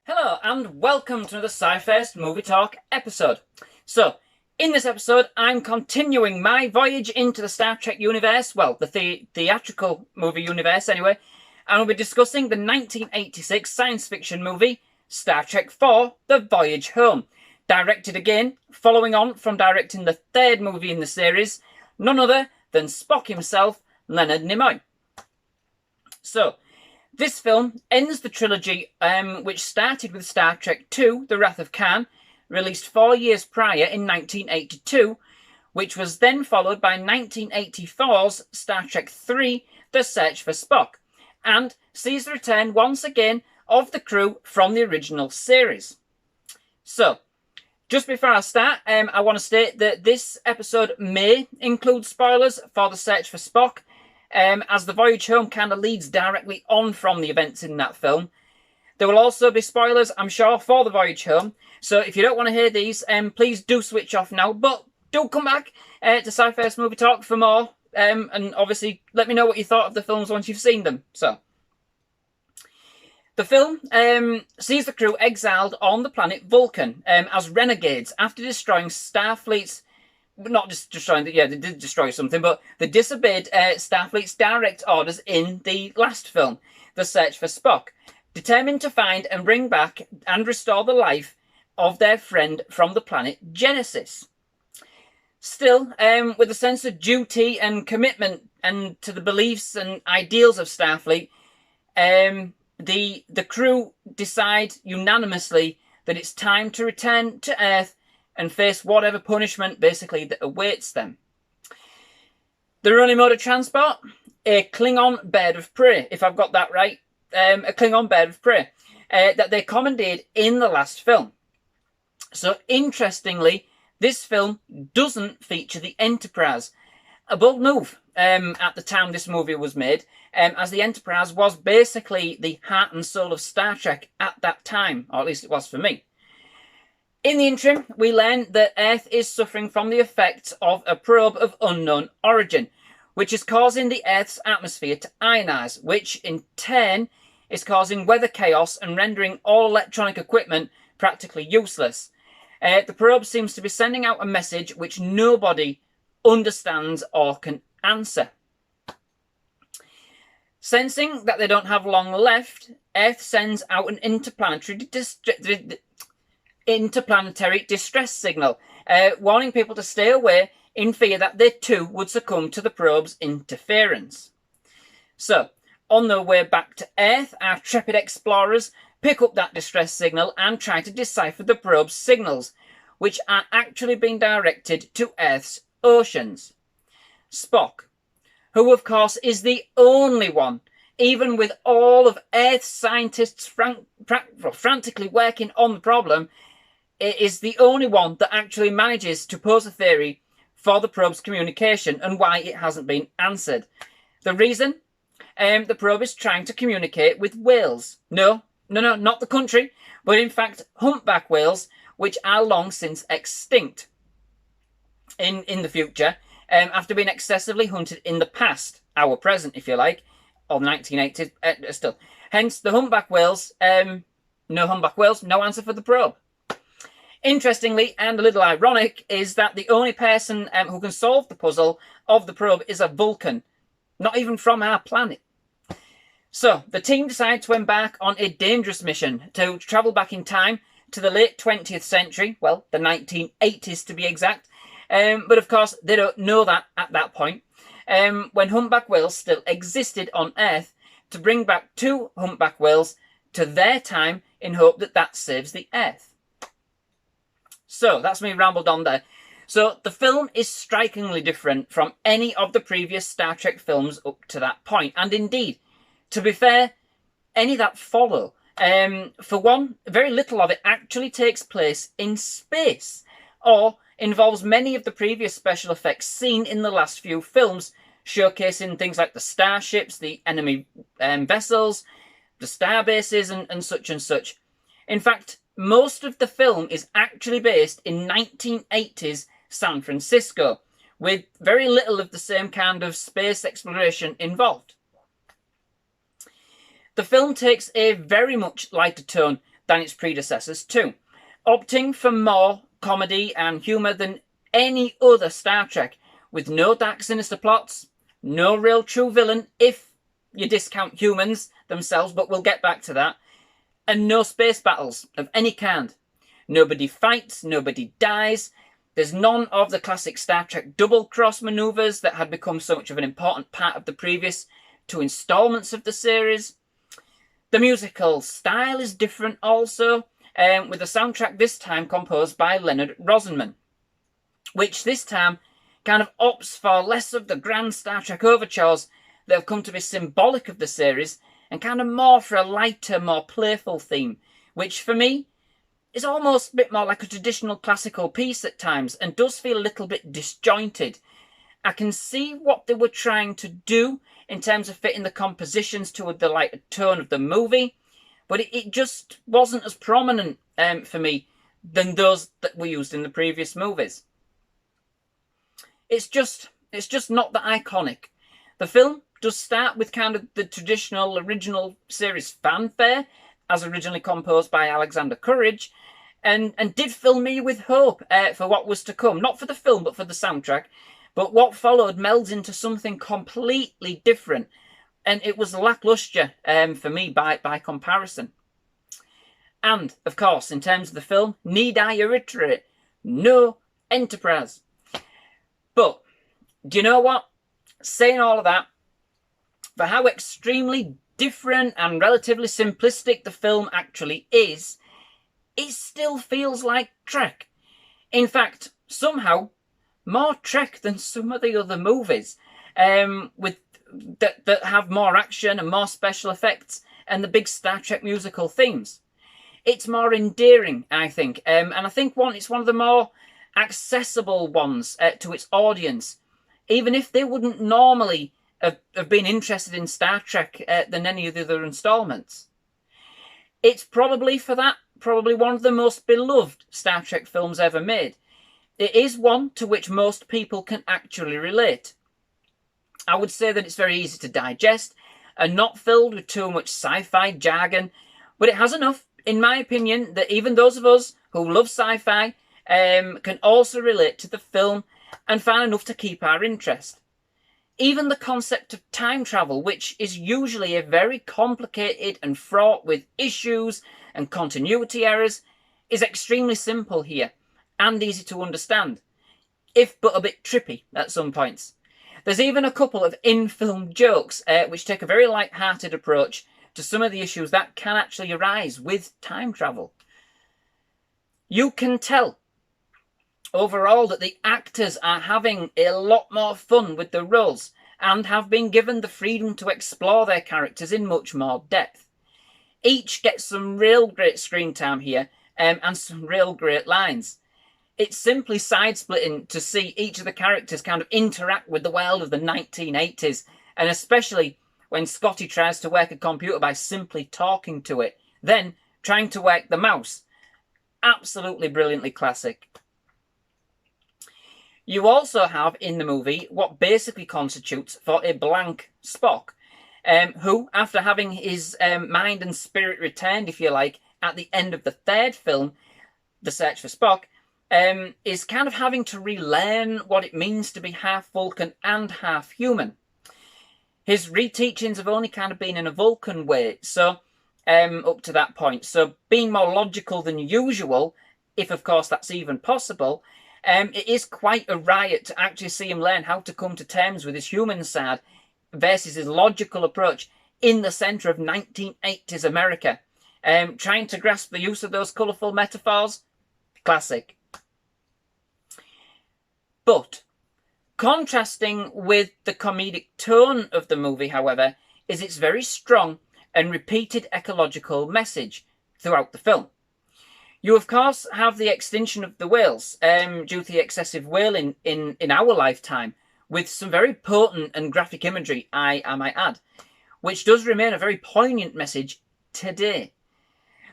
Hello and welcome to another SciFirst MovieTalk episode. So, in this episode, I'm continuing my voyage into the Star Trek universe, well, the theatrical movie universe anyway, and we'll be discussing the 1986 science fiction movie Star Trek IV: The Voyage Home, directed again, following on from directing the third movie in the series, none other than Spock himself, Leonard Nimoy. So, this film ends the trilogy which started with Star Trek II, The Wrath of Khan, released 4 years prior in 1982, which was then followed by 1984's Star Trek III, The Search for Spock, and sees the return once again of the crew from the original series. So, just before I start, I want to state that this episode may include spoilers for The Search for Spock, as The Voyage Home kind of leads directly on from the events in that film. There will also be spoilers, I'm sure, for The Voyage Home. So if you don't want to hear these, please do switch off now. But do come back to SciFirst MovieTalk for more. And obviously, let me know what you thought of the films once you've seen them. So, the film sees the crew exiled on the planet Vulcan as renegades after destroying Starfleet's not just destroying, yeah, they did destroy something, but they disobeyed Starfleet's direct orders in the last film, The Search for Spock, determined to find and bring back and restore the life of their friend from the planet Genesis. Still, with a sense of duty and commitment and to the beliefs and ideals of Starfleet, the crew decide unanimously that it's time to return to Earth and face whatever punishment, basically, that awaits them. Their only mode of transport? A Klingon bird of prey, if I've got that right. A Klingon bird of prey that they commandeered in the last film. So, interestingly, this film doesn't feature the Enterprise. A bold move at the time this movie was made, as the Enterprise was basically the heart and soul of Star Trek at that time, or at least it was for me. In the interim, we learn that Earth is suffering from the effects of a probe of unknown origin, which is causing the Earth's atmosphere to ionize, which in turn is causing weather chaos and rendering all electronic equipment practically useless. The probe seems to be sending out a message which nobody understands or can answer. Sensing that they don't have long left, Earth sends out an interplanetary distress signal, warning people to stay away in fear that they too would succumb to the probe's interference. So, on their way back to Earth, our trepid explorers pick up that distress signal and try to decipher the probe's signals, which are actually being directed to Earth's oceans. Spock, who of course is the only one, even with all of Earth's scientists frantically working on the problem, it is the only one that actually manages to pose a theory for the probe's communication and why it hasn't been answered. The reason? The probe is trying to communicate with whales. No, not the country, but in fact humpback whales, which are long since extinct in the future, after being excessively hunted in the past, our present, if you like, or 1980s, still. Hence, the humpback whales, no humpback whales, no answer for the probe. Interestingly, and a little ironic, is that the only person who can solve the puzzle of the probe is a Vulcan, not even from our planet. So, the team decide to embark on a dangerous mission to travel back in time to the late 20th century, well, the 1980s to be exact, but of course they don't know that at that point, when humpback whales still existed on Earth, to bring back 2 humpback whales to their time in hope that that saves the Earth. So, that's me rambled on there. So, the film is strikingly different from any of the previous Star Trek films up to that point. And indeed, to be fair, any that follow. For one, very little of it actually takes place in space, or involves many of the previous special effects seen in the last few films, showcasing things like the starships, the enemy vessels, the star bases, and such and such. In fact, most of the film is actually based in 1980s San Francisco, with very little of the same kind of space exploration involved. The film takes a very much lighter tone than its predecessors too, opting for more comedy and humour than any other Star Trek, with no dark sinister plots, no real true villain if you discount humans themselves, but we'll get back to that, and no space battles of any kind. Nobody fights, nobody dies. There's none of the classic Star Trek double-cross manoeuvres that had become so much of an important part of the previous two installments of the series. The musical style is different also, with the soundtrack this time composed by Leonard Rosenman, which this time kind of opts for less of the grand Star Trek overtures that have come to be symbolic of the series, and kind of more for a lighter, more playful theme, which for me is almost a bit more like a traditional classical piece at times, and does feel a little bit disjointed. I can see what they were trying to do in terms of fitting the compositions to the lighter tone of the movie, but it just wasn't as prominent for me than those that were used in the previous movies. It's just not that iconic. The film does start with kind of the traditional original series fanfare, as originally composed by Alexander Courage, and did fill me with hope for what was to come. Not for the film, but for the soundtrack. But what followed melds into something completely different, and it was lacklustre for me by comparison. And, of course, in terms of the film, need I reiterate, no Enterprise. But, do you know what? Saying all of that, for how extremely different and relatively simplistic the film actually is, it still feels like Trek. In fact, somehow, more Trek than some of the other movies, that have more action and more special effects and the big Star Trek musical themes. It's more endearing, I think, and I think it's one of the more accessible ones to its audience, even if they wouldn't normally have been interested in Star Trek than any of the other installments. It's probably one of the most beloved Star Trek films ever made. It is one to which most people can actually relate. I would say that it's very easy to digest and not filled with too much sci-fi jargon, but it has enough, in my opinion, that even those of us who love sci-fi can also relate to the film and find enough to keep our interest. Even the concept of time travel, which is usually a very complicated and fraught with issues and continuity errors, is extremely simple here and easy to understand, if but a bit trippy at some points. There's even a couple of in-film jokes which take a very light-hearted approach to some of the issues that can actually arise with time travel. You can tell overall that the actors are having a lot more fun with the roles and have been given the freedom to explore their characters in much more depth. Each gets some real great screen time here and some real great lines. It's simply side-splitting to see each of the characters kind of interact with the world of the 1980s, and especially when Scotty tries to work a computer by simply talking to it, then trying to work the mouse. Absolutely brilliantly classic. You also have in the movie what basically constitutes for a blank Spock, who, after having his mind and spirit returned, if you like, at the end of the third film, The Search for Spock, is kind of having to relearn what it means to be half Vulcan and half human. His reteachings have only kind of been in a Vulcan way, so up to that point. So being more logical than usual, if of course that's even possible, it is quite a riot to actually see him learn how to come to terms with his human side versus his logical approach in the centre of 1980s America. Trying to grasp the use of those colourful metaphors, classic. But contrasting with the comedic tone of the movie, however, is its very strong and repeated ecological message throughout the film. You, of course, have the extinction of the whales due to the excessive whaling in our lifetime, with some very potent and graphic imagery, I might add, which does remain a very poignant message today.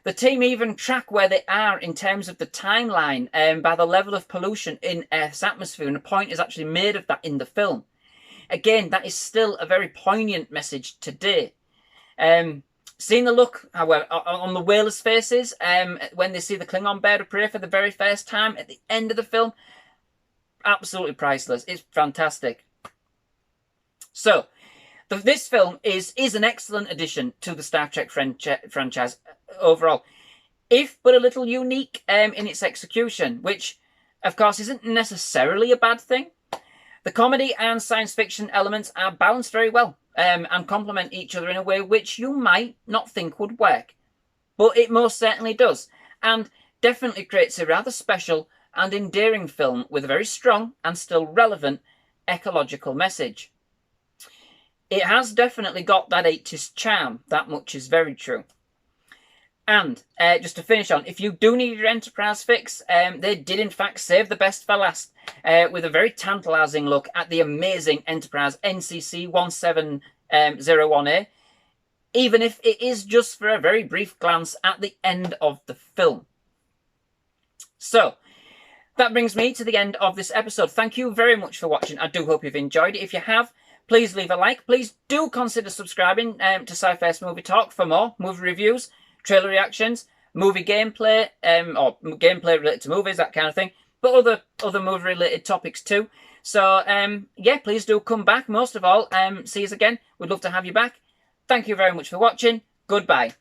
The team even track where they are in terms of the timeline by the level of pollution in Earth's atmosphere, and a point is actually made of that in the film. Again, that is still a very poignant message today. Seeing the look, however, on the whalers' faces when they see the Klingon bird of prey for the very first time at the end of the film, absolutely priceless. It's fantastic. So, this film is an excellent addition to the Star Trek franchise overall, if but a little unique in its execution, which, of course, isn't necessarily a bad thing. The comedy and science fiction elements are balanced very well and complement each other in a way which you might not think would work. But it most certainly does, and definitely creates a rather special and endearing film with a very strong and still relevant ecological message. It has definitely got that 80s charm, that much is very true. And just to finish on, if you do need your Enterprise fix, they did in fact save the best for last with a very tantalising look at the amazing Enterprise NCC 1701A, even if it is just for a very brief glance at the end of the film. So, that brings me to the end of this episode. Thank you very much for watching. I do hope you've enjoyed it. If you have, please leave a like. Please do consider subscribing to SciFirst MovieTalk for more movie reviews, trailer reactions, movie gameplay, or gameplay related to movies, that kind of thing, but other movie related topics too. So yeah, please do come back. Most of all, see us again. We'd love to have you back. Thank you very much for watching. Goodbye.